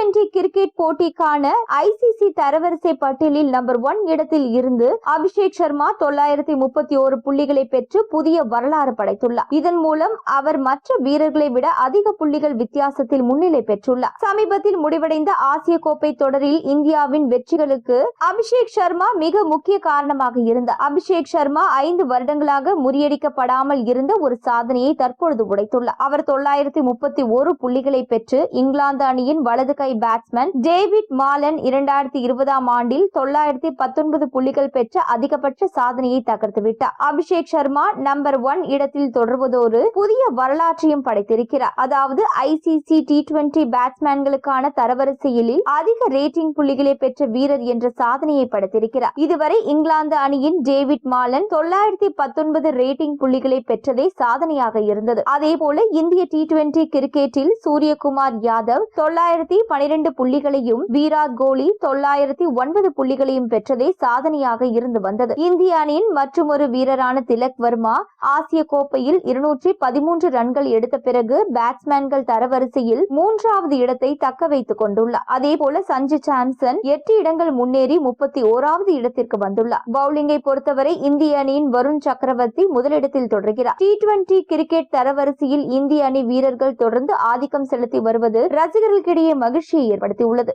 T20 cricket போட்டிக்கான ICC தரவரிசை பட்டியலில் நம்பர் 1 இடத்தில் இருந்து அபிஷேக் சர்மா 931 புள்ளிகளை பெற்று புதிய வரலாறு படைத்துள்ளார். இதன் மூலம் அவர் மற்ற வீரர்களை விட அதிக புள்ளிகள் வித்தியாசத்தில் முன்னிலை பெற்றுள்ளார். சமீபத்தில் முடிவடைந்த ஆசிய கோப்பை தொடரில் இந்தியாவின் வெற்றிகளுக்கு அபிஷேக் சர்மா மிக முக்கிய காரணமாக இருந்தார். அபிஷேக் சர்மா 5 வருடங்களாக முறியடிக்கப்படாமல் இருந்த ஒரு சாதனையை தற்பொழுது உடைத்துள்ளார். அவர் 931 புள்ளிகளை பெற்று இங்கிலாந்து அணியின் வலது கை பேட்ஸ்மேன் டேவிட் மாலன் 2020ஆம் ஆண்டில் 919 புள்ளிகள் பெற்ற அதிகபட்ச சாதனையை தகர்த்துவிட்டார். அபிஷேக் சர்மா நம்பர் 1 இடத்தில் தொடர்வதோடு புதிய வரலாற்றையும் படைத்திருக்கிறார். அதாவது ICC T20 பேட்ஸ்மேன்களுக்கான தரவரிசையில் அதிக ரேட்டிங் புள்ளிகளை பெற்ற வீரர் என்ற சாதனையை படைத்திருக்கிறார். இதுவரை இங்கிலாந்து அணியின் டேவிட் மாலன் 919 ரேட்டிங் புள்ளிகளை பெற்றதே சாதனையாக இருந்தது. அதேபோல இந்திய T20 கிரிக்கெட்டில் சூரியகுமார் யாதவ் 912 புள்ளிகளையும் விராட் கோலி 909 புள்ளிகளையும் பெற்றதே சாதனையாக இருந்து வந்தது. இந்திய அணியின் மற்றொரு வீரரான திலக் வர்மா ஆசிய கோப்பையில் 213 ரன்கள் எடுத்த பிறகு பேட்ஸ்மேன்கள் தரவரிசையில் 3வது இடத்தை தக்க வைத்துக் கொண்டுள்ளார். அதேபோல சஞ்சு சாம்சன் 8 இடங்கள் முன்னேறி 31வது இடத்திற்கு வந்துள்ளார். பவுலிங்கை பொறுத்தவரை இந்திய அணியின் வருண் சக்கரவர்த்தி முதலிடத்தில் தொடர்கிறார். T20 கிரிக்கெட் தரவரிசையில் இந்திய அணி வீரர்கள் தொடர்ந்து ஆதிக்கம் செலுத்தி வருவது ரசிகர்களுக்கிடையே மகிழ்ச்சியை ஏற்படுத்தியுள்ளது.